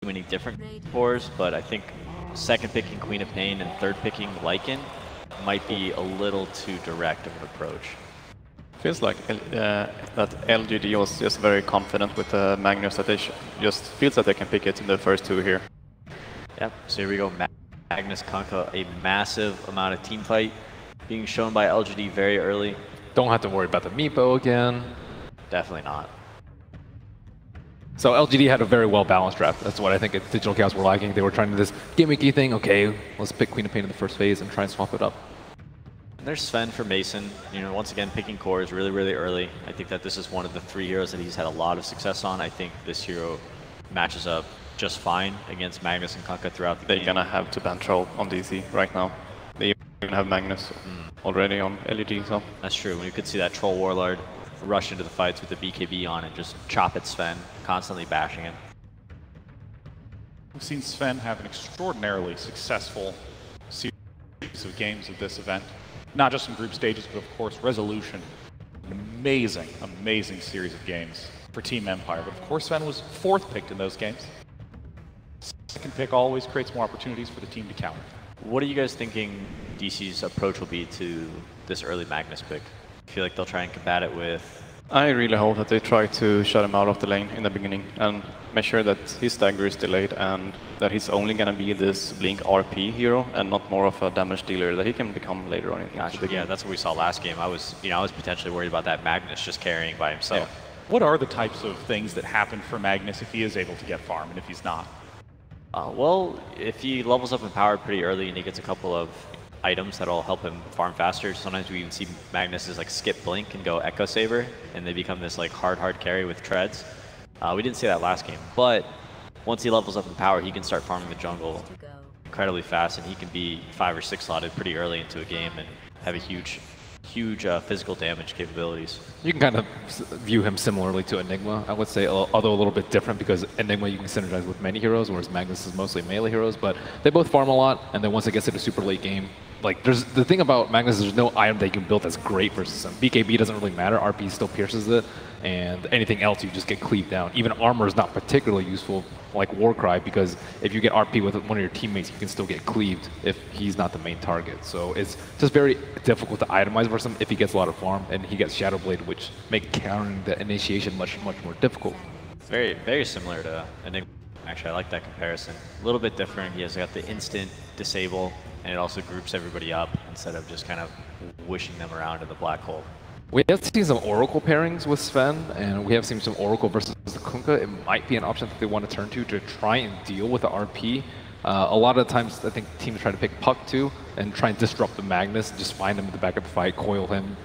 many different cores, but I think second picking Queen of Pain and third picking Lycan might be a little too direct of an approach. Feels like that LGD was just very confident with Magnus, that they just feels that they can pick it in the first two here. Yep, so here we go, Magnus Kunkka, a massive amount of team fight being shown by LGD very early. Don't have to worry about the Meepo again. Definitely not. So LGD had a very well-balanced draft. That's what I think Digital Chaos were liking. They were trying to do this gimmicky thing. Okay, let's pick Queen of Pain in the first phase and try and swap it up. And there's Sven for Mason. You know, once again, picking cores really, really early. I think that this is one of the 3 heroes that he's had a lot of success on. I think this hero matches up just fine against Magnus and Kunkka throughout the game. They're gonna have to ban Troll on DC right now. They even have Magnus already on LED, so. That's true. You could see that Troll Warlord rush into the fights with the BKB on and just chop at Sven, constantly bashing him. We've seen Sven have an extraordinarily successful series of games at this event. Not just in group stages, but of course Resolution. An amazing, amazing series of games for Team Empire. But of course Sven was 4th picked in those games. Second pick always creates more opportunities for the team to counter. What are you guys thinking DC's approach will be to this early Magnus pick? I feel like they'll try and combat it with... I really hope that they try to shut him out of the lane in the beginning and make sure that his stagger is delayed and that he's only going to be this Blink RP hero and not more of a damage dealer that he can become later on. Yeah, that's what we saw last game. I was potentially worried about that Magnus just carrying by himself. Yeah. What are the types of things that happen for Magnus if he is able to get farm and if he's not? Well, if he levels up in power pretty early and he gets a couple of items that'll help him farm faster, sometimes we even see Magnus like skip Blink and go Echo Saber, and they become this like hard carry with treads. We didn't see that last game, but once he levels up in power, he can start farming the jungle incredibly fast, and he can be 5 or 6 slotted pretty early into a game and have a huge physical damage capabilities. You can kind of view him similarly to Enigma, I would say, although a little bit different because Enigma you can synergize with many heroes, whereas Magnus is mostly melee heroes, but they both farm a lot, and then once it gets to the super late game, like the thing about Magnus is there's no item that you can build that's great versus him. BKB doesn't really matter, RP still pierces it, and anything else you just get cleaved down. Even armor is not particularly useful like Warcry, because if you get RP with one of your teammates, you can still get cleaved if he's not the main target. So it's just very difficult to itemize versus him if he gets a lot of farm, and he gets Shadow Blade, which make countering the initiation much more difficult. Very similar to Enigma. Actually, I like that comparison. A little bit different. He has got the instant disable, and it also groups everybody up instead of just kind of wishing them around in the black hole. We have seen some Oracle pairings with Sven, and we have seen some Oracle versus the Kunkka. It might be an option that they want to turn to try and deal with the RP. A lot of the times, I think teams try to pick Puck too, and try and disrupt the Magnus, just find him in the back of the fight, coil him,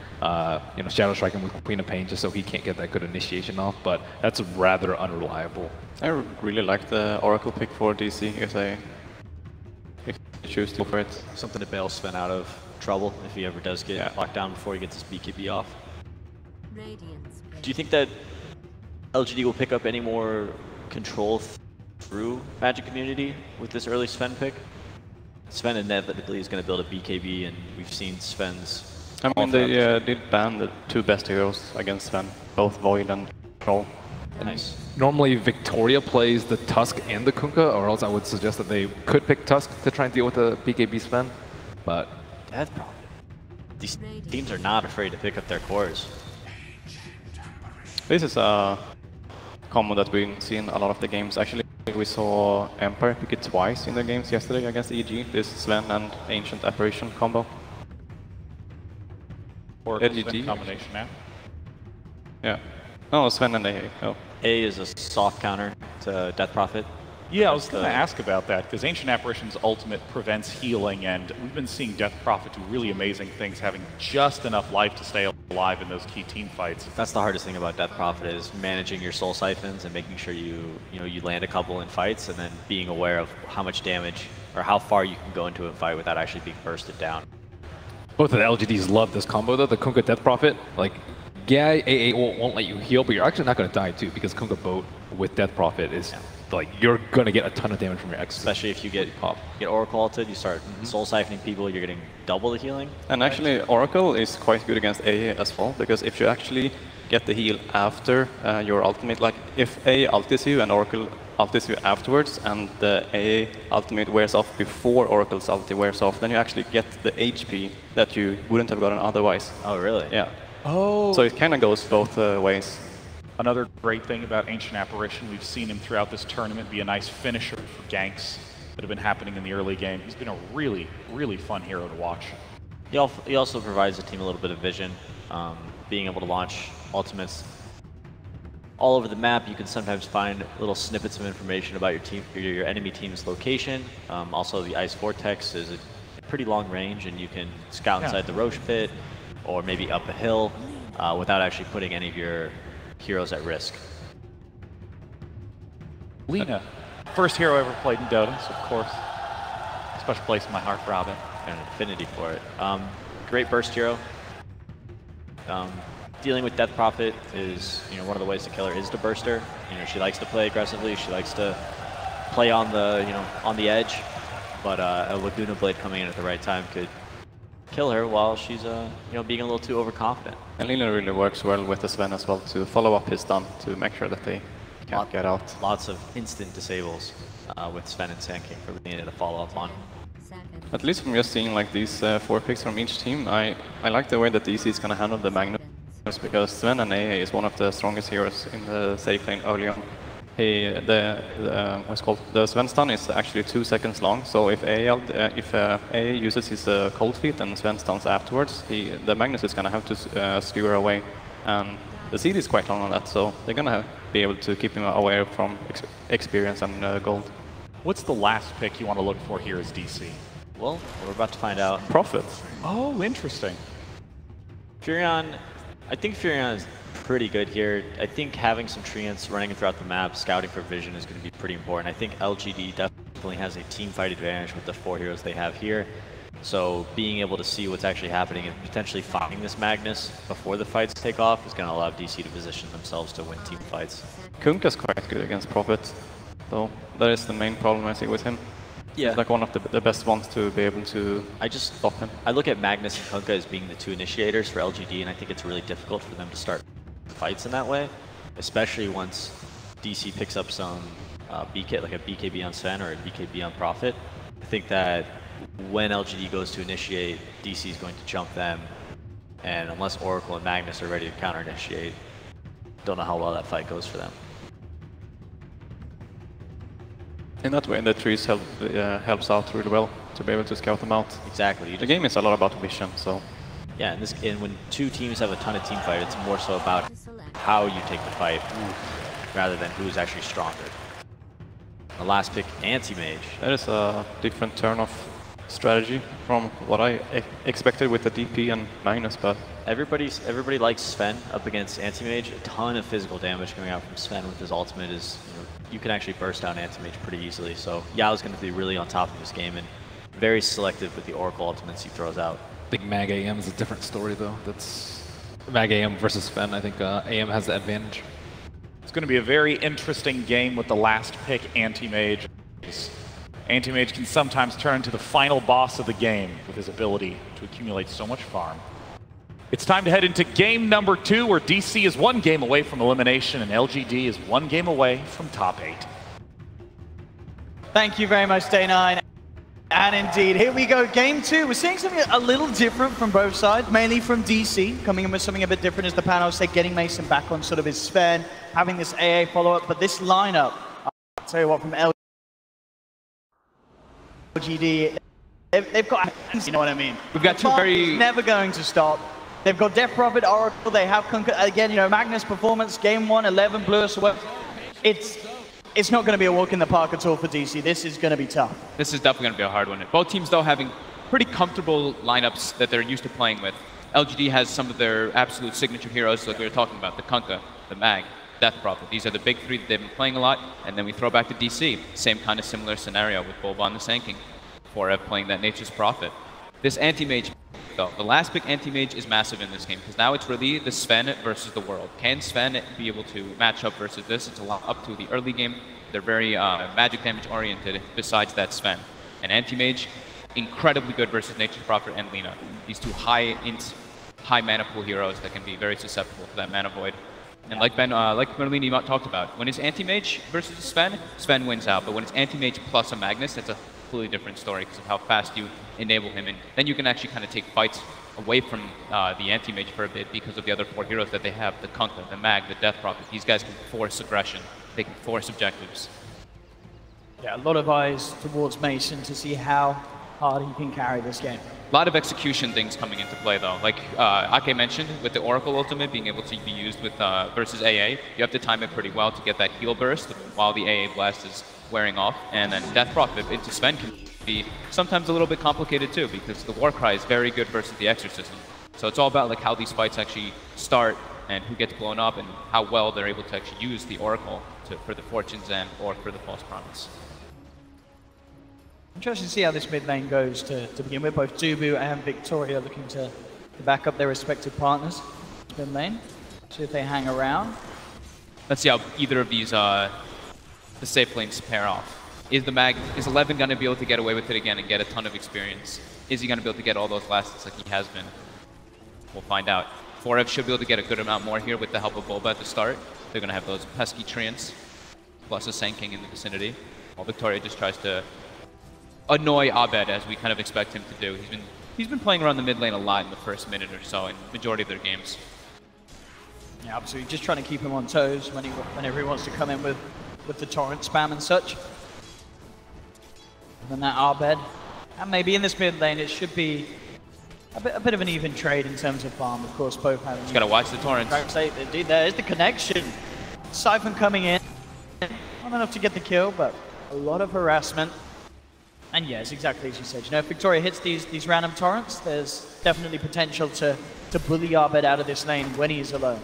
Shadow Strike him with Queen of Pain just so he can't get that good initiation off, but that's rather unreliable. I really like the Oracle pick for DC if they choose to go for it. Something to bail Sven out of trouble if he ever does get locked down before he gets his BKB off. Do you think that LGD will pick up any more control through Magic Community with this early Sven pick? Sven inevitably is going to build a BKB, and we've seen Sven's... I mean, they did ban the 2 best heroes against Sven, both Void and Troll. Nice. Normally Victoria plays the Tusk and the Kunkka, or else I would suggest that they could pick Tusk to try and deal with the BKB Sven, but... Death Prophet. These teams are not afraid to pick up their cores. This is a combo that we've seen a lot of the games. Actually, we saw Empire pick it twice in their games yesterday against EG, this Sven and Ancient Apparition combo. Or LGD combination now. Yeah. No, Sven and AA. Oh. A is a soft counter to Death Prophet. Yeah, I was going to ask about that, because Ancient Apparition's ultimate prevents healing, and we've been seeing Death Prophet do really amazing things, having just enough life to stay alive in those key team fights. That's the hardest thing about Death Prophet, is managing your soul siphons and making sure you land a couple in fights, and then being aware of how much damage or how far you can go into a fight without actually being bursted down. Both of the LGDs love this combo though, the Kunkka Death Prophet. Like, yeah, AA won't let you heal, but you're actually not going to die too, because Kunkka Boat with Death Prophet is like, you're going to get a ton of damage from your X. Especially if you get Oracle ulted, you start soul siphoning people, you're getting double the healing. And actually, Oracle is quite good against AA as well, because if you actually get the heal after your ultimate, like if A ultis you and Oracle ulti afterwards, and the AA ultimate wears off before Oracle's ulti wears off, then you actually get the HP that you wouldn't have gotten otherwise. Oh, really? Yeah. Oh. So it kind of goes both ways. Another great thing about Ancient Apparition, we've seen him throughout this tournament be a nice finisher for ganks that have been happening in the early game. He's been a really, really fun hero to watch. He also provides the team a little bit of vision, being able to launch ultimates all over the map. You can sometimes find little snippets of information about your team, your enemy team's location. Also, the Ice Vortex is a pretty long range, and you can scout inside the Roche pit, or maybe up a hill, without actually putting any of your heroes at risk. Lina, first hero I ever played in Dota, so of course, special place in my heart for Robin. And an affinity for it. Great burst hero. Dealing with Death Prophet is, one of the ways to kill her is to burst her. She likes to play aggressively. She likes to play on the, on the edge. But a Laguna Blade coming in at the right time could kill her while she's, being a little too overconfident. And Lina really works well with the Sven as well to follow up his stun to make sure that they can't get out. Lots of instant disables with Sven and Sand King for Lina to follow up on. At least from just seeing like these 4 picks from each team, I like the way that DC is going to handle the Magnus, because Sven and AA is one of the strongest heroes in the safe lane early on. The Sven stun is actually 2 seconds long, so if AA uses his cold feet and Sven stuns afterwards, the Magnus is going to have to skewer away, and the CD is quite long on that, so they're going to be able to keep him away from experience and gold. What's the last pick you want to look for here as DC? Well, we're about to find out. Prophet. Oh, interesting. Furion, I think Furion is pretty good here. I think having some treants running throughout the map, scouting for vision is going to be pretty important. I think LGD definitely has a team fight advantage with the 4 heroes they have here. So being able to see what's actually happening and potentially finding this Magnus before the fights take off is going to allow DC to position themselves to win team fights. Kunkka's quite good against Prophet, so that is the main problem I see with him. Yeah. He's like one of the best ones to be able to stop him. I look at Magnus and Kunkka as being the 2 initiators for LGD, and I think it's really difficult for them to start fights in that way, especially once DC picks up some BK, like a BKB on Sven or a BKB on Prophet. I think that when LGD goes to initiate, DC is going to jump them, and unless Oracle and Magnus are ready to counter-initiate, don't know how well that fight goes for them. In that way, the trees helps out really well to be able to scout them out. Exactly. The game is a lot about vision, so... Yeah, and when 2 teams have a ton of team fight, it's more so about how you take the fight rather than who's actually stronger. The last pick, Anti-Mage. That is a different turn of strategy from what I expected with the DP and Magnus, but... Everybody likes Sven up against Anti-Mage. A ton of physical damage coming out from Sven with his ultimate is, you can actually burst down Anti-Mage pretty easily. So Yao's going to be really on top of this game and very selective with the Oracle ultimates he throws out. I think Mag AM is a different story though. That's Mag AM versus Sven. I think AM has the advantage. It's going to be a very interesting game with the last pick, Anti-Mage. Anti-Mage can sometimes turn into the final boss of the game with his ability to accumulate so much farm. It's time to head into game number 2, where DC is 1 game away from elimination and LGD is 1 game away from top 8. Thank you very much, Day9. And indeed, here we go, game 2. We're seeing something a little different from both sides, mainly from DC, coming in with something a bit different as the panel said, getting Mason back on sort of his Sven, having this AA follow-up, but this lineup, I'll tell you what, from LGD, they've got, you know what I mean? We've got 2 very... never going to stop. They've got Death Prophet, Oracle, they have Kunkka, again, Magnus performance, game 1, 11 blue, so it's not going to be a walk in the park at all for DC. This is going to be tough. This is definitely going to be a hard one. Both teams, though, having pretty comfortable lineups that they're used to playing with. LGD has some of their absolute signature heroes, like we were talking about, the Kunkka, the Mag, Death Prophet. These are the big 3 that they've been playing a lot, and then we throw back to DC. Same kind of similar scenario with Bulba and the Sand King. 4F playing that Nature's Prophet. This Anti-Mage, though, the last pick Anti-Mage is massive in this game, because now it's really the Sven versus the world. Can Sven be able to match up versus this? It's a lot up to the early game. They're very magic damage oriented besides that Sven. And Anti-Mage, incredibly good versus Nature's Prophet and Lina. These 2 high mana pool heroes that can be very susceptible to that mana void. And like Merlini talked about, when it's anti-mage versus Sven, Sven wins out. But when it's anti-mage plus a Magnus, that's a completely different story because of how fast you enable him. And then you can actually kind of take fights away from the anti-mage for a bit because of the other 4 heroes that they have, the Kunkka, the Mag, the Death Prophet. These guys can force aggression. They can force objectives. Yeah, a lot of eyes towards Mason to see how hard he can carry this game. A lot of execution things coming into play, though. Like Ake mentioned, with the Oracle ultimate being able to be used with versus AA, you have to time it pretty well to get that heal burst while the AA blast is wearing off. And then Death Prophet into Sven can be sometimes a little bit complicated too, because the Warcry is very good versus the Exorcism. So it's all about like how these fights actually start and who gets blown up and how well they're able to actually use the Oracle for the Fortune's End or for the False Promise. Interesting to see how this mid lane goes to begin with. Both Dubu and Victoria looking to back up their respective partners. Mid lane. See if they hang around. Let's see how either of these the safe lanes pair off. Is 11 going to be able to get away with it again and get a ton of experience? Is he going to be able to get all those last hits like he has been? We'll find out. 4F should be able to get a good amount more here with the help of Bulba at the start. They're going to have those pesky treants, plus a Sand King in the vicinity. While Victoria just tries to annoy Abed, as we kind of expect him to do. He's been playing around the mid lane a lot in the first minute or so in majority of their games. Yeah, absolutely. Just trying to keep him on toes whenever he wants to come in with the torrent spam and such. And then that Abed. And maybe in this mid lane it should be a bit of an even trade in terms of farm. Of course, both having... Just got to watch the torrents. Indeed, there is the connection. Siphon coming in. Not enough to get the kill, but a lot of harassment. And yes, exactly as you said. You know, if Victoria hits these random torrents, there's definitely potential to bully Abed out of this lane when he is alone.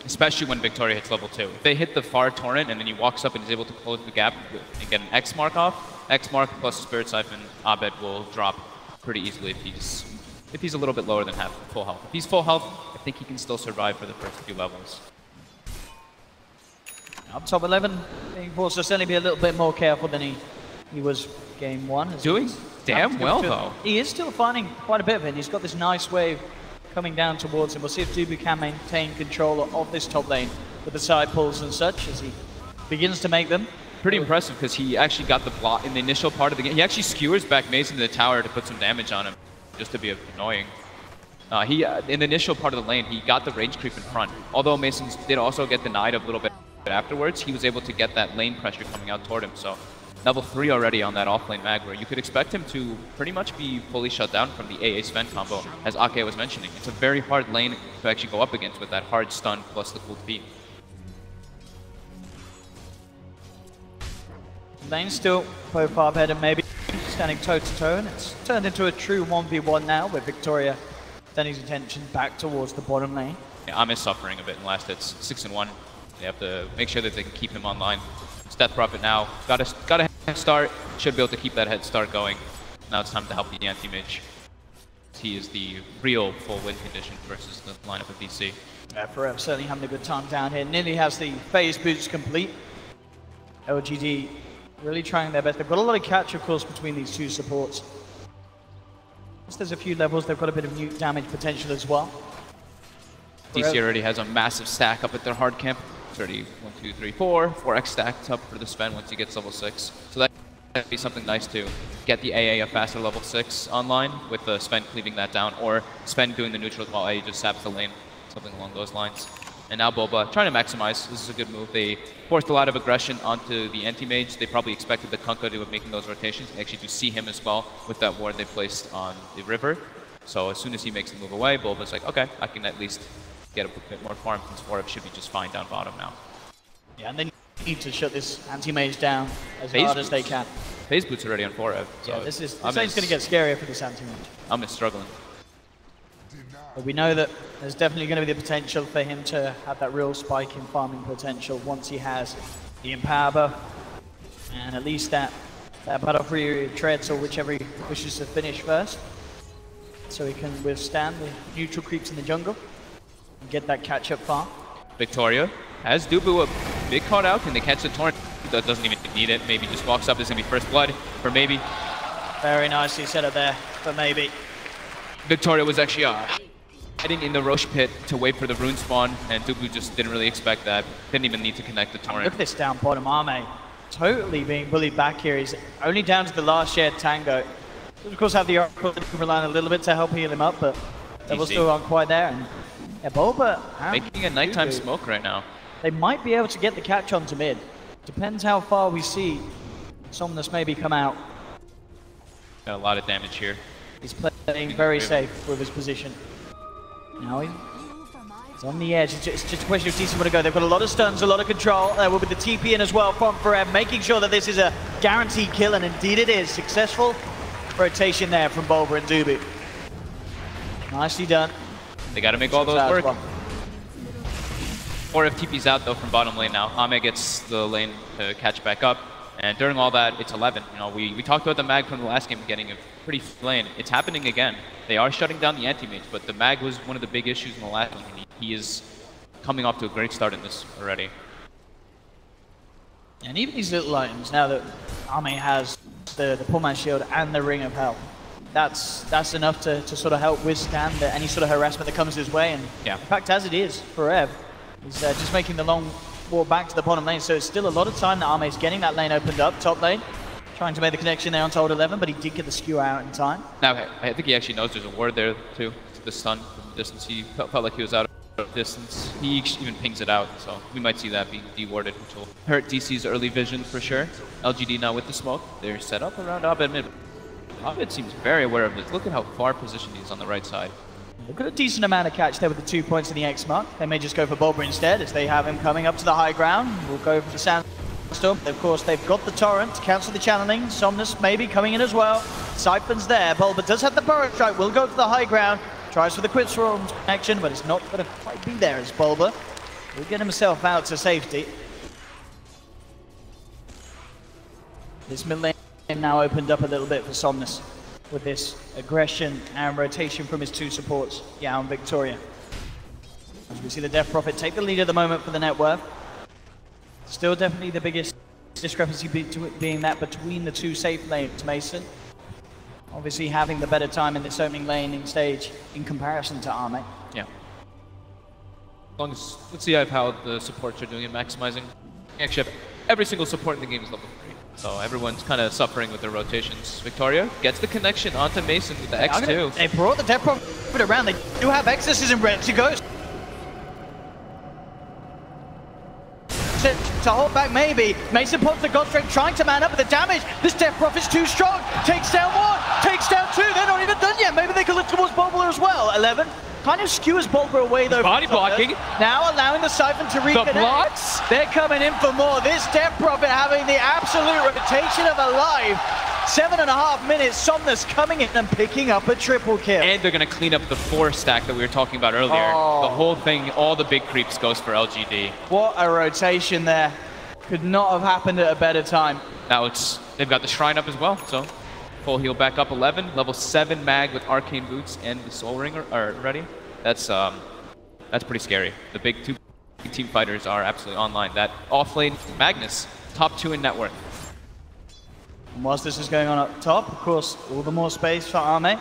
Especially when Victoria hits level 2. If they hit the far torrent and then he walks up and is able to close the gap and get an X mark off, X mark plus Spirit Siphon, Abed will drop pretty easily if he's a little bit lower than full health. If he's full health, I think he can still survive for the first few levels. Up top 11, being forced to certainly be a little bit more careful than he was game 1. Doing damn well, though. He is still finding quite a bit of it. He's got this nice wave coming down towards him. We'll see if Dubu can maintain control of this top lane with the side pulls and such as he begins to make them. Pretty impressive because he actually got the block in the initial part of the game. He actually skewers back Mason to the tower to put some damage on him, just to be annoying. In the initial part of the lane, he got the range creep in front. Although Mason did also get denied a little bit afterwards, he was able to get that lane pressure coming out toward him. So level 3 already on that offlane mag, where you could expect him to pretty much be fully shut down from the AA Sven combo, as Ake was mentioning. It's a very hard lane to actually go up against with that hard stun plus the cool feet. Lane still both Abed and maybe standing toe-to-toe, and it's turned into a true 1v1 now, with Victoria turning his attention back towards the bottom lane. Yeah, Ame suffering a bit in last hits, 6-1. They have to make sure that they can keep him online. It's Death Prophet now, got a head start, should be able to keep that head start going. Now it's time to help the anti-mage. He is the real full win condition versus the lineup of DC. Yeah, Forever certainly having a good time down here. Nearly has the phase boots complete. LGD really trying their best. They've got a lot of catch, of course, between these two supports. There's a few levels, they've got a bit of nuke damage potential as well. DC already has a massive stack up at their hard camp. It's already 1, 2, 3, 4. 4x stacked up for the Sven once he gets level 6. So that'd be something nice to get the AA a faster level 6 online with the Sven cleaving that down, or Sven doing the neutrals while AA just saps the lane. Something along those lines. And now Boba trying to maximize. This is a good move. They forced a lot of aggression onto the anti-mage. They probably expected the Kunkka to be making those rotations. They actually do see him as well with that ward they placed on the river. So as soon as he makes the move away, Boba's like, okay, I can at least get a bit more farm since 4F should be just fine down bottom now. Yeah, and they need to shut this anti-mage down as hard as they can. Phase boots already on 4F. So yeah, this lane's going to get scarier for this anti-mage. I'm struggling. But we know that there's definitely going to be the potential for him to have that real spike in farming potential once he has the Empower buff, and at least that battle free treads, or whichever he wishes to finish first, so he can withstand the neutral creeps in the jungle and get that catch-up farm. Victoria has Dubu a big caught out. Can they catch the torrent? That doesn't even need it. Maybe just walks up. This is going to be first blood for maybe. Very nicely set up there for maybe. Victoria was actually hiding in the Roche pit to wait for the rune spawn, and Dubu just didn't really expect that. Didn't even need to connect the torrent. Look at this down bottom. Arme totally being bullied back here. He's only down to the last shared tango. Of course, have the Oracle relying a little bit to help heal him up, but levels still aren't quite there. And yeah, Bulba making a nighttime smoke right now. They might be able to get the catch onto mid. Depends how far we see Somnus maybe come out. Got a lot of damage here. He's playing very safe with his position. Now he's on the edge. It's just a question of DC want to go. They've got a lot of stuns, a lot of control. There will be the TP in as well from Forever, making sure that this is a guaranteed kill, and indeed it is. Successful rotation there from Bulba and Dubu. Nicely done. They got to make all those work. Or if TP's out though from bottom lane now, Ame gets the lane to catch back up. And during all that, it's 11. You know, we talked about the mag from the last game getting a pretty flame. It's happening again. They are shutting down the anti-mage, but the mag was one of the big issues in the last game. He is coming off to a great start in this already. And even these little items, now that Ame has the pullman shield and the ring of health, that's enough to sort of help withstand any sort of harassment that comes his way. And yeah, in fact, as it is, Forever is just making the long walk back to the bottom lane, so it's still a lot of time that Ame's getting that lane opened up, top lane. Trying to make the connection there on Told 11, but he did get the skew out in time. Now, I think he actually knows there's a ward there, too. The stun from distance. He felt like he was out of distance. He even pings it out, so we might see that being de-warded, which will hurt DC's early vision for sure. LGD now with the smoke. They're set up around Abed mid. Abed seems very aware of this. Look at how far positioned he is on the right side. They've got a decent amount of catch there with the 2 points in the X mark. They may just go for Bulba instead, as they have him coming up to the high ground. We'll go for the Sandstorm. Of course, they've got the Torrent to cancel the channeling. Somnus maybe coming in as well. Siphon's there. Bulba does have the Burrow Strike. Will go for the high ground. Tries for the Quick Storm action, but it's not going to quite be there as Bulba will get himself out to safety. This mid lane now opened up a little bit for Somnus with this aggression and rotation from his two supports, Yao and Victoria. As we see the Death Prophet take the lead at the moment for the net worth. Still definitely the biggest discrepancy being that between the two safe lanes, Mason. Obviously having the better time in this opening laning stage in comparison to Ame. Yeah. As long as, let's see how the supports are doing in maximizing. Actually, every single support in the game is level 3. So everyone's kind of suffering with their rotations. Victoria gets the connection onto Mason with the X2. They brought the Death Prophet around. They do have exorcism ready to go. To hold back maybe. Mason pops the God Strength, trying to man up, but the damage, this Death Prophet's too strong. Takes down one, takes down two. They're not even done yet. Maybe they can look towards Bulba as well. 11 kind of skewers Bulba away though. Body blocking. Now allowing the Siphon to reconnect. The blocks. They're coming in for more. This Death Prophet having the absolute rotation of a life. 7.5 minutes, Somnus coming in and picking up a triple kill. And they're going to clean up the 4 stack that we were talking about earlier. Oh. The whole thing, all the big creeps goes for LGD. What a rotation there. Could not have happened at a better time. Now they've got the Shrine up as well, so full heal back up 11. Level 7 mag with Arcane Boots and the Soul Ring are ready. That's pretty scary. The big 2 team fighters are absolutely online. That offlane Magnus, top 2 in net worth. And whilst this is going on up top, of course, all the more space for Ame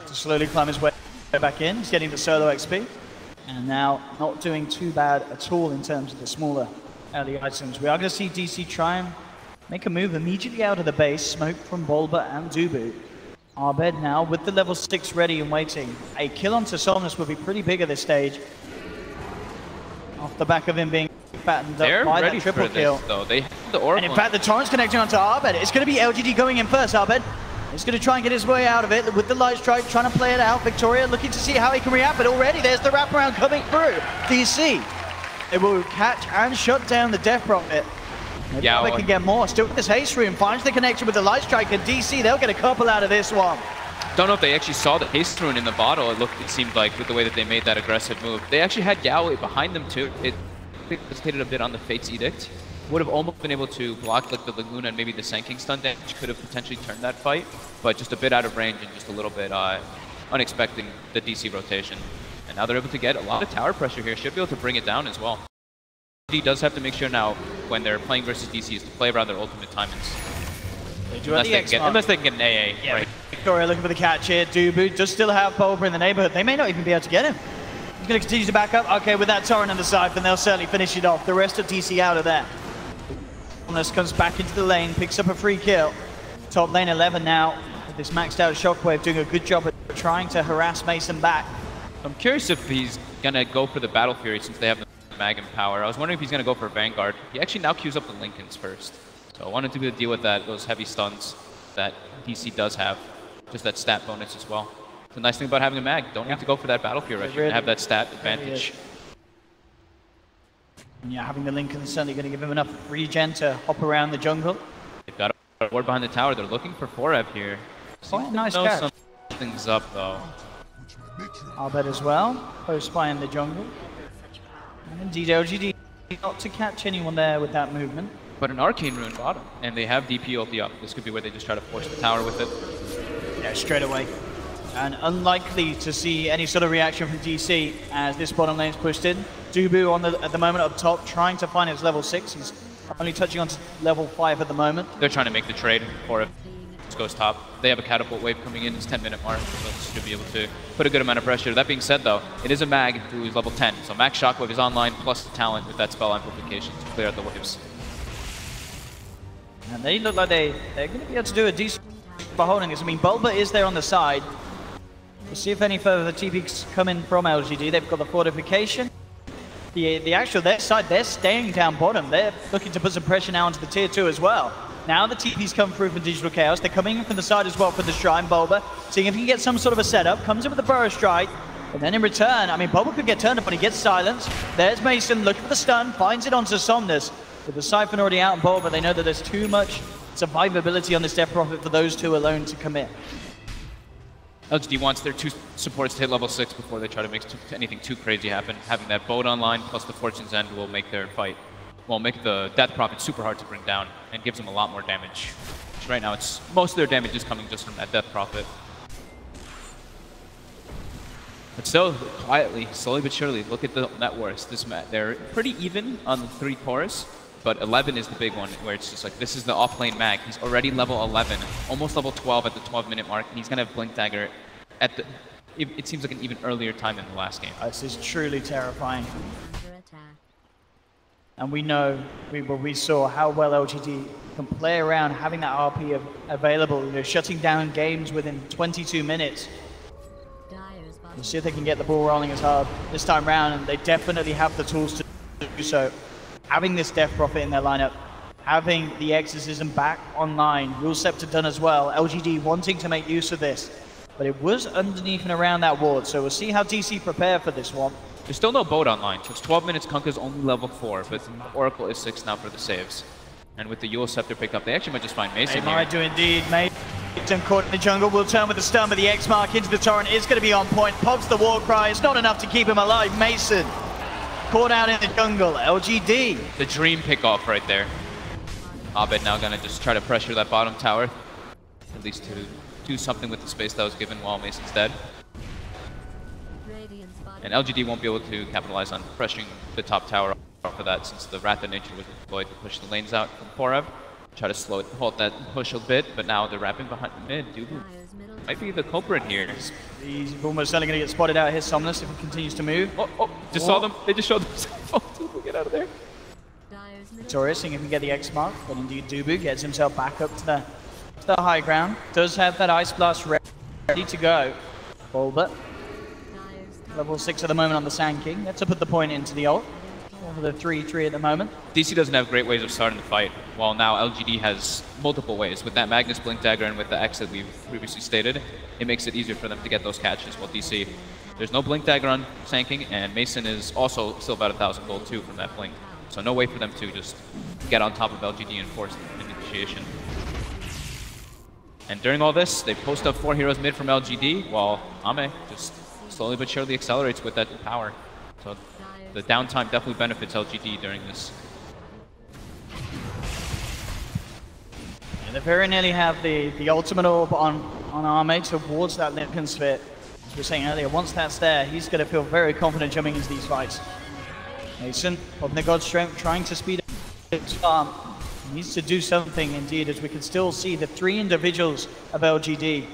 to slowly climb his way back in. He's getting the solo XP. And now not doing too bad at all in terms of the smaller early items. We are going to see DC try and make a move immediately out of the base. Smoke from Bulba and Dubu. Abed now with the level 6 ready and waiting. A kill onto Somnus would be pretty big at this stage. Off the back of him being fattened up by that triple kill. Though. They have the Oracle. And in fact, the Torrent's connecting onto Abed. It's going to be LGD going in first, Abed. He's going to try and get his way out of it with the Light Strike, trying to play it out. Victoria looking to see how he can react, but already there's the wraparound coming through. DC. It will catch and shut down the Death Prophet. Yeah, they can get more. Still with this haste rune, finds the connection with the Light Strike, and DC, they'll get a couple out of this one. Don't know if they actually saw the haste rune in the bottle. It seemed like with the way that they made that aggressive move. They actually had Yao behind them too. It hesitated a bit on the Fate's Edict. Would have almost been able to block like the Laguna and maybe the Sanking stun damage. Could have potentially turned that fight, but just a bit out of range and just a little bit unexpected the DC rotation. And now they're able to get a lot of tower pressure here. Should be able to bring it down as well. He does have to make sure now when they're playing versus DC is to play around their ultimate timings. They do unless they can get an AA. Yeah, right. Victoria looking for the catch here. Dubu does still have Bulba in the neighborhood. They may not even be able to get him. He's going to continue to back up. Okay, with that Torrent and the Siphon, they'll certainly finish it off. The rest of DC out of there. Omnis comes back into the lane, picks up a free kill. Top lane 11 now, with this maxed out Shockwave doing a good job at trying to harass Mason back. I'm curious if he's going to go for the Battle Fury since they have the Mag and Power. I was wondering if he's going to go for Vanguard. He actually now queues up the Lincolns first. So I wanted to deal with that, those heavy stuns that DC does have. Just that stat bonus as well. The nice thing about having a Mag, don't have to go for that Battle Fury rush. You can have that stat advantage. And yeah, having the Lincoln is certainly going to give him enough regen to hop around the jungle. They've got a ward behind the tower. They're looking for Forev here. Quite a nice catch. Something's up though. Arbet as well, post spy in the jungle. And indeed, LGD not to catch anyone there with that movement. But an Arcane Rune bottom, and they have DP ulti up. This could be where they just try to force the tower with it. Yeah, straight away. And unlikely to see any sort of reaction from DC as this bottom lane's pushed in. Dubu at the moment up top, trying to find his level 6. He's only touching on level 5 at the moment. They're trying to make the trade for it. Just goes top. They have a catapult wave coming in. It's 10-minute mark, so this should be able to put a good amount of pressure. That being said, though, it is a Mag who is level 10, so Max Shockwave is online, plus the talent with that spell amplification to clear out the waves. And they look like they're going to be able to do a decent by holding this. I mean, Bulba is there on the side. We'll see if any further TPs come in from LGD. They've got the fortification. The actual, their side, they're staying down bottom. They're looking to put some pressure now onto the tier 2 as well. Now the TPs come through from Digital Chaos. They're coming in from the side as well for the Shrine. Bulba, seeing if he can get some sort of a setup. Comes in with the Burrow Strike. And then in return, I mean, Bulba could get turned up, but he gets silenced. There's Mason looking for the stun. Finds it onto Somnus. With the Siphon already out on Bulba, they know that there's too much survivability on this Death Prophet for those two alone to commit. LGD wants their 2 supports to hit level 6 before they try to make anything too crazy happen. Having that boat online plus the Fortune's End will make their fight, well, make the Death Prophet super hard to bring down and gives them a lot more damage. Which right now, it's most of their damage is coming just from that Death Prophet. But still, quietly, slowly but surely, look at the net worths. They're pretty even on the 3 cores. But 11 is the big one, where it's just like, this is the off-lane Mag. He's already level 11, almost level 12 at the 12-minute mark, and he's going to have Blink Dagger at the, it seems like an even earlier time in the last game. This is truly terrifying. And we know, we saw how well LGD can play around having that RP available, you know, shutting down games within 22 minutes. We'll see if they can get the ball rolling as hard this time round, and they definitely have the tools to do so. Having this Death Prophet in their lineup, having the Exorcism back online, Rule Scepter done as well, LGD wanting to make use of this, but it was underneath and around that ward, so we'll see how DC prepare for this one. There's still no boat online, so it's 12 minutes, Kunkka's only level 4, but Oracle is 6 now for the saves. And with the Yule Scepter picked up, they actually might just find Mason They here. might do indeed, Mason caught in the jungle, will turn with the stun, but the X-Mark into the Torrent is going to be on point, pops the war cry, it's not enough to keep him alive, Mason. Caught out in the jungle, LGD. The dream pick-off right there. Abed now gonna just try to pressure that bottom tower. At least to do something with the space that was given while Mason's dead. And LGD won't be able to capitalize on pressuring the top tower off of that since the Wrath of Nature was deployed to push the lanes out from Forev. Try to slow it, halt that push a bit, but now they're wrapping behind mid. Dubu might be the culprit here. He's almost certainly going to get spotted out here, Somnus, if he continues to move. Just saw them. They just showed themselves. Oh, Dubu, get out of there. Victorious, seeing if he can get the X-Mark, but indeed Dubu gets himself back up to the high ground. Does have that Ice Blast ready to go. Bulba, level 6 at the moment on the Sand King. Let's put the point into the ult. For the 3-3 at the moment. DC doesn't have great ways of starting the fight, while now LGD has multiple ways. With that Magnus Blink Dagger and with the X that we've previously stated, it makes it easier for them to get those catches, while DC, there's no Blink Dagger on Sand King, and Mason is also still about 1,000 gold too from that Blink. So no way for them to just get on top of LGD and force an initiation. And during all this, they post up 4 heroes mid from LGD, while Ame just slowly but surely accelerates with that power. So the downtime definitely benefits LGD during this. Yeah, they very nearly have the ultimate orb on Ame towards that Lincoln Sphere. As we were saying earlier, once that's there, he's going to feel very confident jumping into these fights. Mason, popping the God Strength, trying to speed up his farm. He needs to do something indeed, as we can still see the 3 individuals of LGD,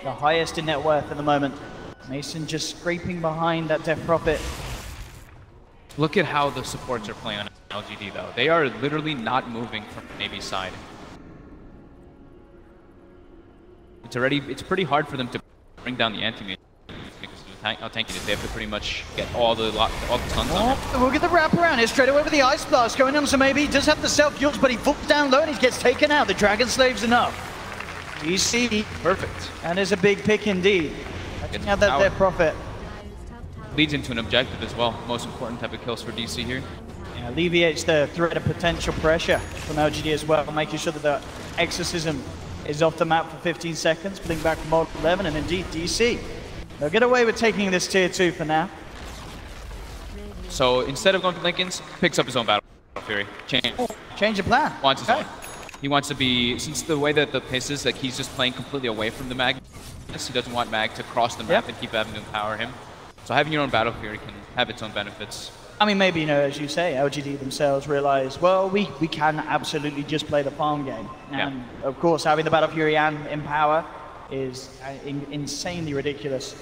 the highest in net worth at the moment. Mason just scraping behind that Death Prophet. Look at how the supports are playing on LGD though. They are literally not moving from Navy's side. It's pretty hard for them to bring down the anti-mage because of how tanky it is. They have to pretty much get all the stuns on him. Look at the wrap around here straight away with the Ice Blast going on, so maybe he does have the self-fuels, but he falls down low and he gets taken out. The Dragon Slave's enough. You see, Perfect. and there's a big pick indeed. Gets Now that their Prophet. Leads into an objective as well. Most important type of kills for DC here. Yeah, alleviates the threat of potential pressure from LGD as well, making sure that the Exorcism is off the map for 15 seconds, pulling back from Mod 11, and indeed DC. They'll get away with taking this tier 2 for now. So instead of going to Lincoln's, picks up his own Battle Fury. Change of plan. Wants his own. He wants to be, since the way that the pace is, like he's just playing completely away from the Mag. He doesn't want Mag to cross the map and keep having to empower him. So having your own Battle Fury can have its own benefits. I mean, maybe, you know, as you say, LGD themselves realize, well, we can absolutely just play the farm game. And of course, having the Battle Fury and Empower is insanely ridiculous.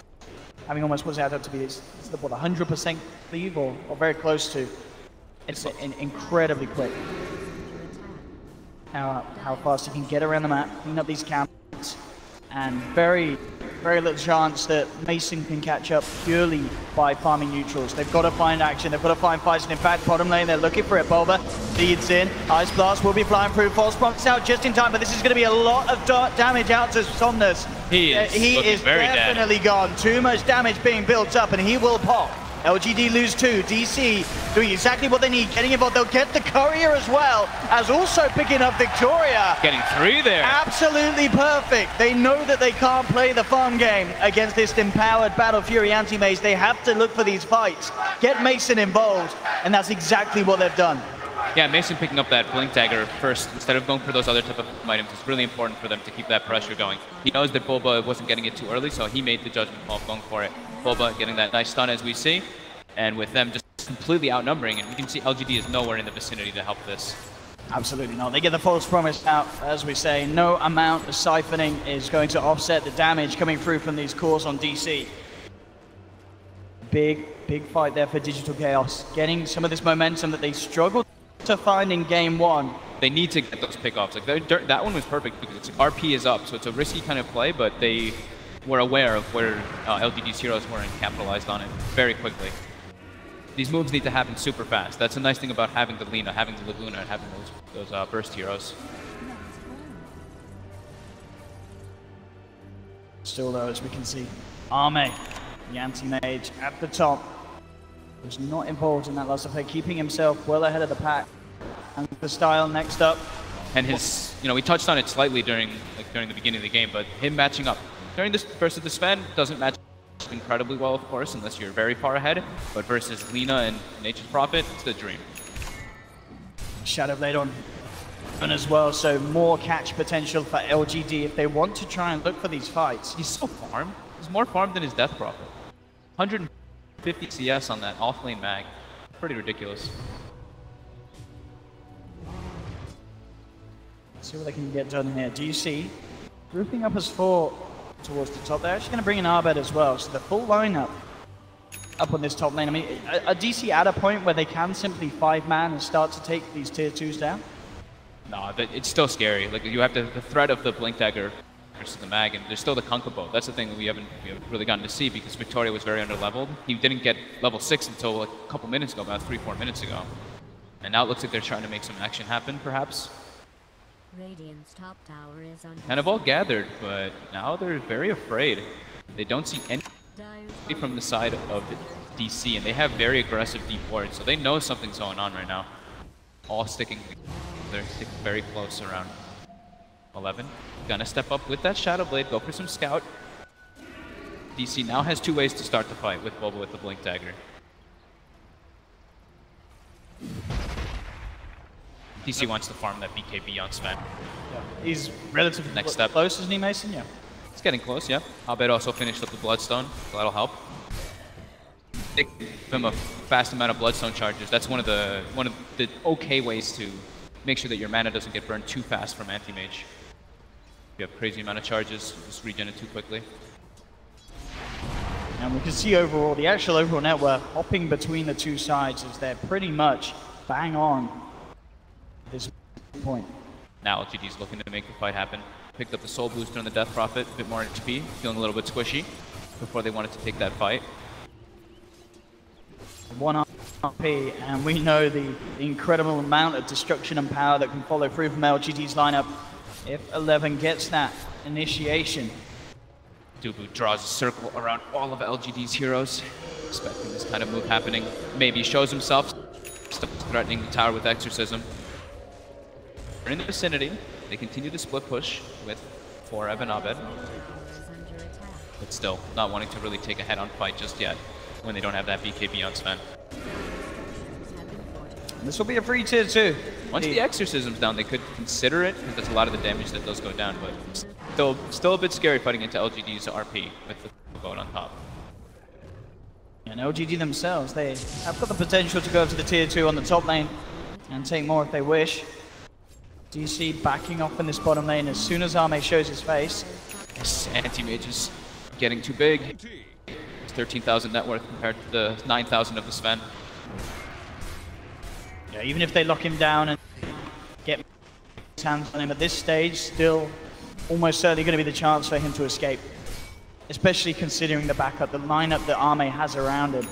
Having almost what's it out to be, it's what, 100% cleave or very close to. It's incredibly quick. How fast you can get around the map, clean up these camps, and very little chance that Mason can catch up purely by farming neutrals. They've got to find action, they've got to find fights, and in fact, bottom lane, they're looking for it. Bulba leads in, Ice Blast will be flying through, False Promise out just in time, but this is going to be a lot of damage out to Somnus. He is very definitely gone. Too much damage being built up, and he will pop. LGD lose 2, DC doing exactly what they need, getting involved. They'll get the Courier as well, as also picking up Victoria. Getting 3 there. Absolutely perfect. They know that they can't play the farm game against this empowered Battle Fury anti-mage. They have to look for these fights, get Mason involved, and that's exactly what they've done. Yeah, Mason picking up that Blink Dagger first, instead of going for those other type of items, is really important for them to keep that pressure going. He knows that Bulba wasn't getting it too early, so he made the judgment call of going for it. Bulba getting that nice stun as we see, and with them just completely outnumbering, and you can see LGD is nowhere in the vicinity to help this. Absolutely not. They get the False Promise out, as we say. No amount of siphoning is going to offset the damage coming through from these cores on DC. Big fight there for Digital Chaos, getting some of this momentum that they struggled to find in game 1. They need to get those pickoffs. Like that one was perfect because RP is up, so it's a risky kind of play, but they were aware of where LGD's heroes were and capitalized on it very quickly. These moves need to happen super fast. That's a nice thing about having the Lina, having the Laguna, and having those burst heroes. Still though, as we can see, Arme, the anti-mage at the top, was not involved in that last effect, keeping himself well ahead of the pack. And the style next up. And his, you know, we touched on it slightly during the beginning of the game, but him matching up during this versus the Sven doesn't match incredibly well, of course, unless you're very far ahead. But versus Lina and Nature's Prophet, it's the dream. Shadowblade on as well, so more catch potential for LGD if they want to try and look for these fights. He's so farmed. He's more farmed than his Death Prophet. 150 CS on that off-lane mag. Pretty ridiculous. See what they can get done here. DC grouping up as 4 towards the top. They're actually going to bring in Arbed as well, so the full lineup up on this top lane. I mean, are DC at a point where they can simply 5-man and start to take these tier 2s down? No, it's still scary. Like you have the threat of the Blink Dagger versus the mag, and there's still the Kunkabo. That's the thing that we haven't really gotten to see because Victoria was very under-leveled. He didn't get level 6 until a couple minutes ago, about 3-4 minutes ago. And now it looks like they're trying to make some action happen, perhaps. Radiant's top tower is under Kind of all gathered, but now they're very afraid. They don't see any from the side of the DC, and they have very aggressive deep wards, so they know something's going on right now. All sticking, they're sticking very close around 11. Gonna step up with that Shadowblade, go for some scout. DC now has 2 ways to start the fight with Bulba with the Blink Dagger. DC wants to farm that BKB on Sven. Yeah. He's relatively Next step. close, isn't he, Mason? Yeah. It's getting close, yeah. Abed also finished up the Bloodstone, so that'll help. Give him a fast amount of Bloodstone charges. That's one of the okay ways to make sure that your mana doesn't get burned too fast from Anti-Mage. If you have crazy amount of charges, just regen it too quickly. And we can see overall, the actual overall network hopping between the two sides as they're pretty much bang on at this point. Now LGD's looking to make the fight happen. Picked up the Soul Booster on the Death Prophet, a bit more HP, feeling a little bit squishy before they wanted to take that fight. 1 RP, and we know the incredible amount of destruction and power that can follow through from LGD's lineup if 11 gets that initiation. Dubu draws a circle around all of LGD's heroes, expecting this kind of move happening. Maybe shows himself, still threatening the tower with Exorcism. They're in the vicinity. They continue to split push with Forev and Abed, but still not wanting to really take a head-on fight just yet when they don't have that BKB on Sven. This will be a free tier 2. Once the Exorcism's down, they could consider it, because that's a lot of the damage that does go down, but still a bit scary fighting into LGD's RP with the boat on top. And LGD themselves, they have got the potential to go up to the tier 2 on the top lane and take more if they wish. DC backing off in this bottom lane as soon as Arme shows his face. This anti-mage is getting too big. It's 13,000 net worth compared to the 9,000 of the Sven. Yeah, even if they lock him down and get his hands on him at this stage, still almost certainly going to be the chance for him to escape. Especially considering the backup, the lineup that Arme has around him.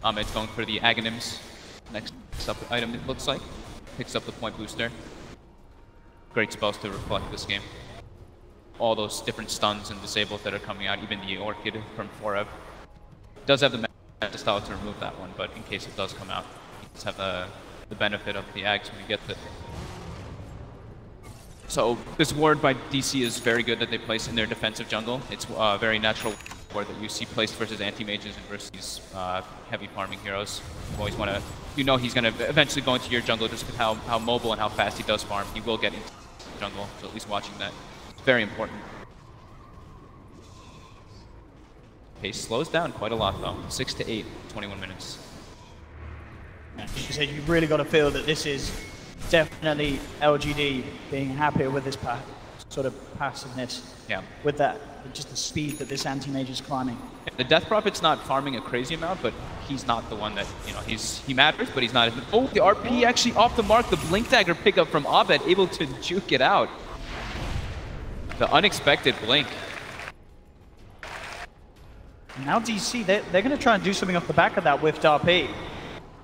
Ahmed's going for the Aghanims. Next up item, it looks like. Picks up the point booster. Great spells to reflect this game. All those different stuns and disables that are coming out, even the Orchid from Forev. Does have the Manta style to remove that one, but in case it does come out, you just have the benefit of the Ags when you get it. So this ward by DC is very good that they place in their defensive jungle. It's a very natural ward that you see placed versus anti-mages and versus heavy farming heroes. You always want to, you know he's going to eventually go into your jungle just with how mobile and how fast he does farm. He will get into the jungle, so at least watching that. It's very important. Pace slows down quite a lot though. 6 to 8, 21 minutes. She said you've really got to feel that this is definitely LGD being happier with this sort of passiveness. Yeah. With that, just the speed that this anti-mage is climbing. The Death Prophet's not farming a crazy amount, but he's not the one that, you know, he matters, but he's not. Oh, the RP actually off the mark. The Blink Dagger pickup from Abed, able to juke it out. The unexpected Blink. Now DC, they're going to try and do something off the back of that whiffed RP.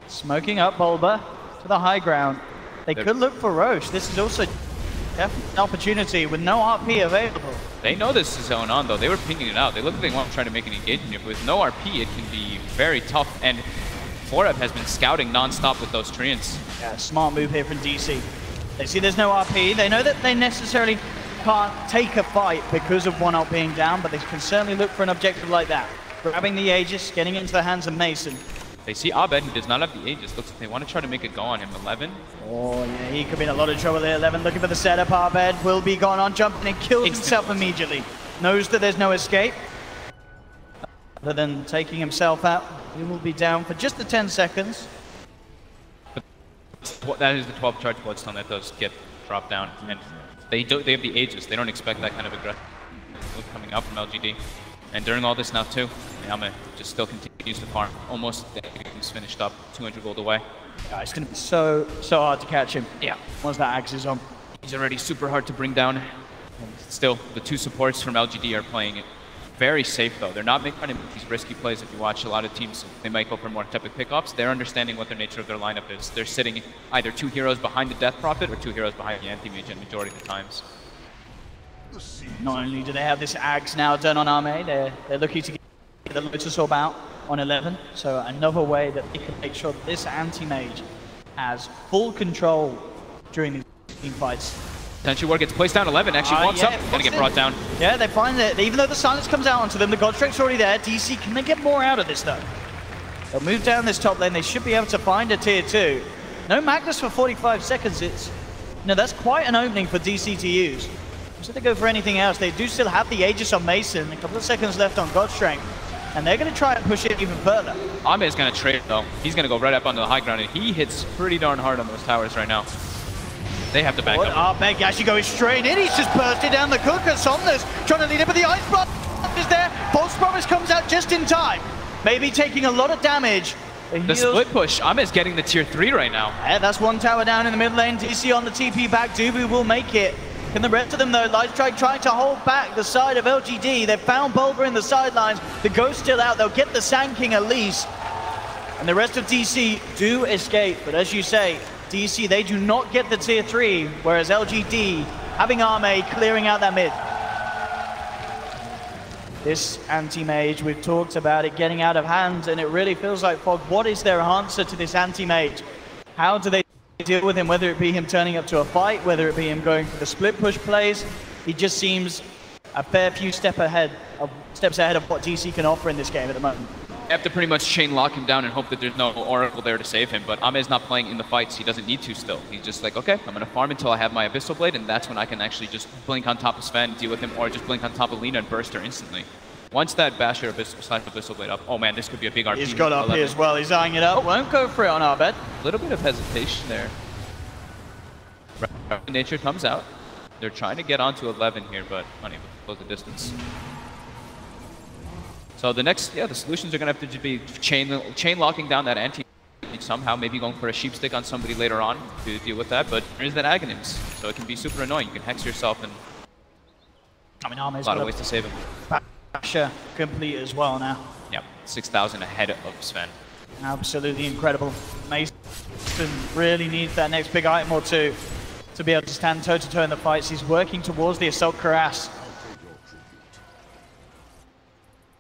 Smoking up Bulba to the high ground. They could look for Roche. This is also definitely an opportunity with no RP available. They know this is going on though. They were pinging it out. They look like they want to try to make an engagement here, but with no RP, it can be very tough. And Forev has been scouting non-stop with those Treants. Yeah, smart move here from DC. They see there's no RP. They know that they necessarily can't take a fight because of 1-0 being down, but they can certainly look for an objective like that. Grabbing the Aegis, getting into the hands of Mason. They see Abed, who does not have the Aegis. Looks like they want to try to make a go on him. 11. Oh, yeah, he could be in a lot of trouble there. 11 looking for the setup. Abed will be gone on, jumping and kills himself immediately. Knows that there's no escape. Other than taking himself out, he will be down for just the 10 seconds. But that is the 12 charge Bloodstone that does get dropped down. And they have the Aegis. They don't expect that kind of aggressive move coming out from LGD. And during all this now too, Yama just still continues to farm. Almost he's finished up, 200 gold away. Yeah, it's going to be so hard to catch him. Yeah. Once that axe is on. He's already super hard to bring down. And still, the two supports from LGD are playing it very safe though. They're not making these risky plays. If you watch a lot of teams, they might go for more epic pickups. They're understanding what the nature of their lineup is. They're sitting either 2 heroes behind the Death Prophet or 2 heroes behind the Anti-Mage at majority of the times. Not only do they have this axe now done on Arme, they're looking to get the Lotus Orb out on 11. So another way that they can make sure that this anti-mage has full control during these team fights. Potential ward gets placed down. 11 actually walks up, gonna get brought down. Yeah, they find that even though the silence comes out onto them, the Godstrike's already there. DC, can they get more out of this though? They'll move down this top lane. They should be able to find a tier 2. No Magnus for 45 seconds. That's quite an opening for DC to use. So they go for anything else. They do still have the Aegis on Mason, a couple of seconds left on Godstrike, and they're going to try and push it even further. Ame is going to trade though. He's going to go right up onto the high ground, and he hits pretty darn hard on those towers right now. They have to back up. Arpeg actually going straight in. He's just bursted down the cooker. Somnus trying to lead it, but the Ice Blast is there. False Promise comes out just in time. Maybe taking a lot of damage. The split push. Amez getting the tier 3 right now. Yeah, that's one tower down in the mid lane. DC on the TP back. Dubu will make it. Can the rest of them, though, Lightstrike trying to hold back the side of LGD. They've found Bulba in the sidelines. The Ghost still out. They'll get the Sand King at least. And the rest of DC do escape. But as you say, DC, they do not get the tier 3, whereas LGD, having Arme clearing out that mid. This anti-mage, we've talked about it getting out of hand, and it really feels like, Fog, what is their answer to this anti-mage? How do they deal with him, whether it be him turning up to a fight, whether it be him going for the split push plays? He just seems a fair few steps ahead of what DC can offer in this game at the moment. You have to pretty much chain lock him down and hope that there's no Oracle there to save him, but Amez not playing in the fights. He doesn't need to still. He's just like, okay, I'm going to farm until I have my Abyssal Blade, and that's when I can actually just blink on top of Sven, deal with him, or just blink on top of Lina and burst her instantly. Once that Basher Abyssal Blade up, oh man, this could be a big RP. He's got up here as well, he's eyeing it up. Won't go for it on our bed. A little bit of hesitation there. Nature comes out. They're trying to get onto 11 here, but unable to close the distance. So the next, the solutions are going to have to be chain locking down that anti somehow, maybe going for a sheep stick on somebody later on to deal with that, but there's that Aghanims, so it can be super annoying. You can hex yourself and a lot of ways to save him. Basher complete as well now. Yep, 6,000 ahead of Sven. Absolutely incredible. Mason really needs that next big item or two to be able to stand toe-to-toe in the fights. He's working towards the Assault Cuirass.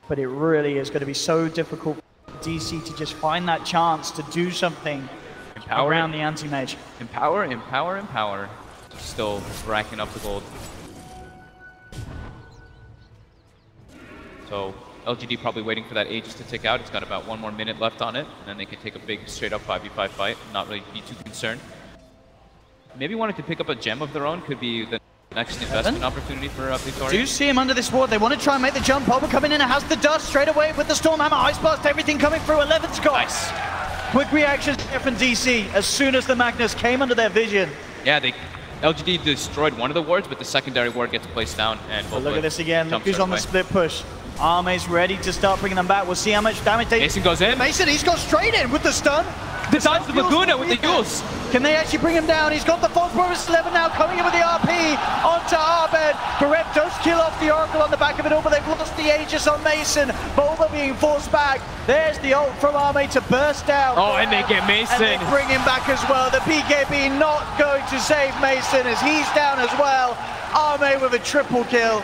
But it really is going to be so difficult for DC to just find that chance to do something around the anti-mage. Empower, empower, empower. Still racking up the gold. So LGD probably waiting for that Aegis to tick out. It's got about 1 more minute left on it, and then they can take a big straight-up 5v5 fight, not really be too concerned. Maybe wanting to pick up a gem of their own could be the next investment opportunity for Victoria. Do you see him under this ward? They want to try and make the jump. Bulba coming in and has the dust straight away with the Stormhammer, Ice Blast, everything coming through. 11's got. Nice. Quick reactions here from DC as soon as the Magnus came under their vision. Yeah, LGD destroyed one of the wards, but the secondary ward gets placed down. And look at this again. Look who's on the split push. Arme's ready to start bringing them back. We'll see how much damage they... Mason goes in. Mason, he's got straight in with the stun. Decides the Laguna with the Yules. Can they actually bring him down? He's got the False Promise 11 now, coming in with the RP onto Arbed. Barep does kill off the Oracle on the back of it all, but they've lost the Aegis on Mason. Bulba being forced back. There's the ult from Arme to burst down. Oh, and they get Mason. And they bring him back as well. The PKB not going to save Mason as he's down as well. Arme with a triple kill.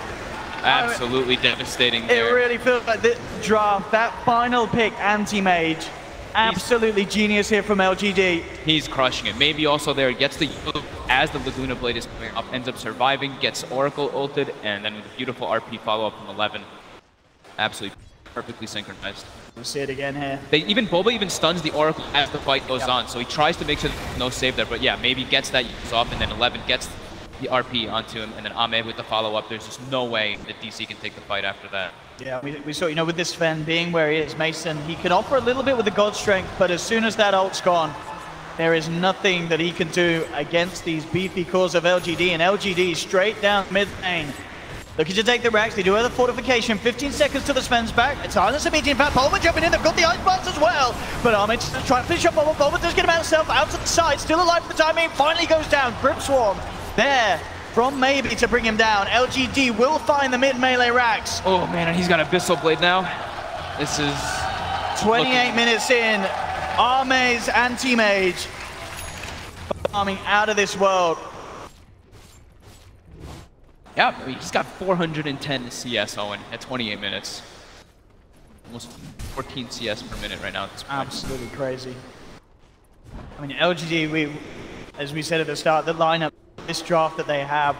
Absolutely devastating there. It really feels like this draft, that final pick, anti-mage, absolutely genius here from LGD. He's crushing it. Maybe also there gets the as the Laguna Blade is coming up, ends up surviving, gets Oracle ulted, and then with a beautiful RP follow-up from 11. Absolutely perfectly synchronized. We'll see it again here. Bulba even stuns the Oracle as the fight goes on, so he tries to make sure there's no save there, but yeah, maybe gets that use off, and then 11 gets the RP onto him, and then Ame with the follow-up. There's just no way that DC can take the fight after that. Yeah, we saw, with this Sven being where he is, Mason, he can offer a little bit with the God Strength, but as soon as that ult's gone, there is nothing that he can do against these beefy cores of LGD, and LGD straight down mid lane. Looking to take the racks, they do have the fortification, 15 seconds to the Sven's back. It's Silence of Meeting, in fact, Bulba jumping in, they've got the Ice Blast as well. But Armage trying to finish up Bulba, Bulba does get him out himself, out to the side, still alive for the time being, finally goes down, Grip Swarm. There, from Maybe to bring him down. LGD will find the mid-melee racks. Oh man, and he's got Abyssal Blade now. This is... 28 minutes in, Arme's anti-mage farming out of this world. Yeah, I mean, he's got 410 CS, Owen, at 28 minutes. Almost 14 CS per minute right now at this point. Absolutely crazy. I mean, LGD, as we said at the start, the lineup, this draft that they have,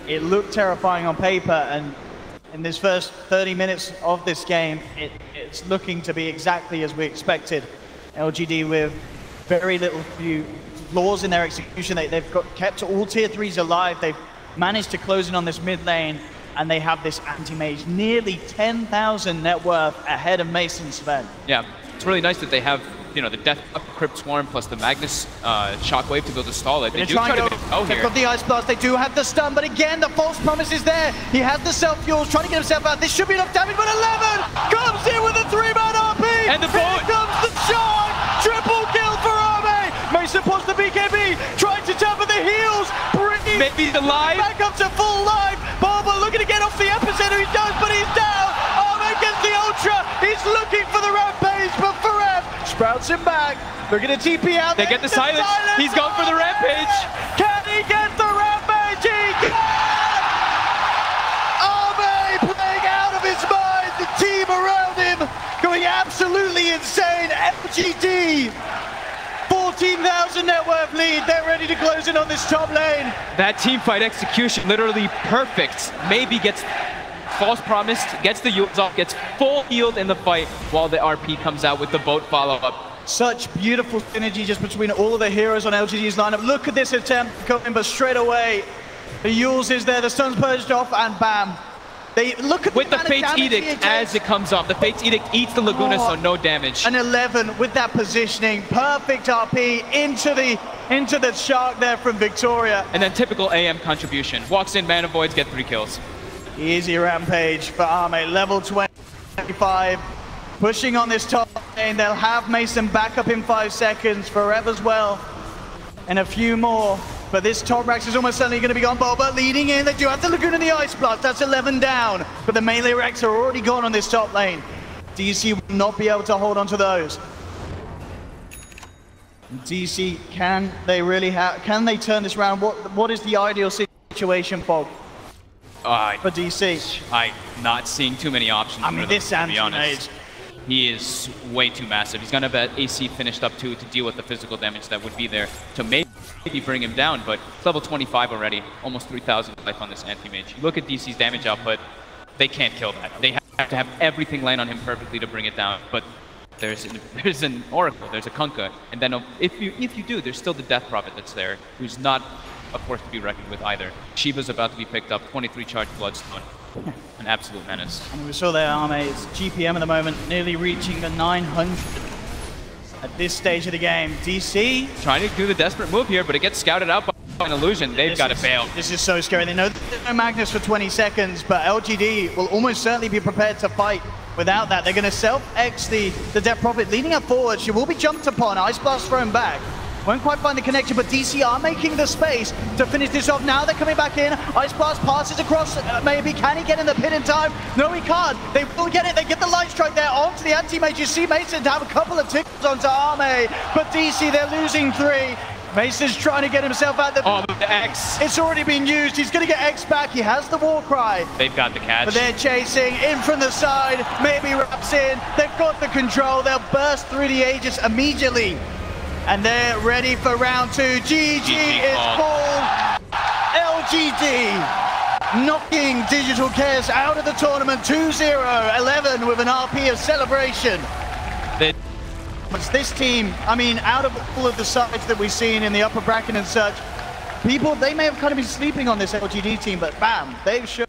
it looked terrifying on paper, and in this first 30 minutes of this game, it's looking to be exactly as we expected. LGD with very few flaws in their execution. They've kept all tier 3s alive. They've managed to close in on this mid lane, and they have this anti-mage, nearly 10,000 net worth ahead of Mason Sven. Yeah, it's really nice that they have you know, the Death Crypt Swarm plus the Magnus Shockwave to be able to stall it. They do try to go They've here. got the Ice Blast, they do have the stun, but again, the false promise is there. He has the self-fuels, trying to get himself out. This should be enough damage, but 11 comes in with a 3-man RP! And the Here comes the Shark! Triple kill for Arme! Mason pulls the BKB, trying to tap at the heels, bringing Maybe the live. back up to full life. Barber looking to get off the epicenter, he does, but he's down! Arme gets the Ultra, he's looking for the Rampage, but Farev sprouts him back. They're gonna TP out. They get the silence. He's gone for the Rampage. Can he get the Rampage? He can! Arme playing out of his mind. The team around him going absolutely insane. LGD, 14,000 net worth lead. They're ready to close in on this top lane. That team fight execution, literally perfect. Maybe gets false promised, gets the yields off, gets full yield in the fight while the RP comes out with the boat follow-up. Such beautiful synergy just between all of the heroes on LGD's lineup. Look at this attempt coming, but straight away, the Yules is there, the stun's purged off, and bam. They look at with the amount of Fate's damage he Edict takes. as it comes off. The Fate's Edict eats the Laguna, so no damage. An 11 with that positioning, perfect RP into the Shark there from Victoria. And then typical AM contribution. Walks in, mana voids, get 3 kills. Easy Rampage for Arme, level 25. Pushing on this top lane, they'll have Mason back up in 5 seconds, Farev as well, and a few more. But this top Rex is almost certainly going to be gone. Boba leading in, they do have the Laguna and the Ice Blast, that's 11 down. But the melee Rex are already gone on this top lane. DC will not be able to hold on to those. DC, can they turn this around? What is the ideal situation for DC? I'm not seeing too many options. I mean, for them, this to be Anti honest. He is way too massive. He's gonna have AC finished up too to deal with the physical damage that would be there to maybe bring him down, but it's level 25 already, almost 3,000 life on this anti-mage. Look at DC's damage output, they can't kill that. They have to have everything land on him perfectly to bring it down, but there's an Oracle, there's a Kunkka, and then if you do, there's still the Death Prophet that's there, who's not a force to be reckoned with either. Shiva's about to be picked up, 23 charge Bloodstone. An absolute menace. And we saw there Arme's GPM at the moment, nearly reaching the 900 at this stage of the game. DC trying to do the desperate move here, but it gets scouted out by an illusion. They've got to bail. This is so scary. They know there's no Magnus for 20 seconds, but LGD will almost certainly be prepared to fight without that. They're going to self-X the Death Prophet, leading up forward. She will be jumped upon. Ice Blast thrown back. Won't quite find the connection, but DC are making the space to finish this off. Now they're coming back in. Ice Blast passes across, maybe. Can he get in the pit in time? No, he can't. They will get it. They get the light strike there onto the anti-mage. You see Mason have a couple of tickles onto Arme, but DC, they're losing 3. Mason's trying to get himself out the X. It's already been used. He's going to get X back. He has the war cry. They've got the catch. But they're chasing in from the side. Maybe wraps in. They've got the control. They'll burst through the Aegis immediately. And they're ready for round 2. GG is called. LGD knocking Digital Chaos out of the tournament 2-0. 11 with an RP of celebration. It's this team, I mean, out of all of the sides that we've seen in the upper bracket and such, they may have kind of been sleeping on this LGD team, but bam, they've shown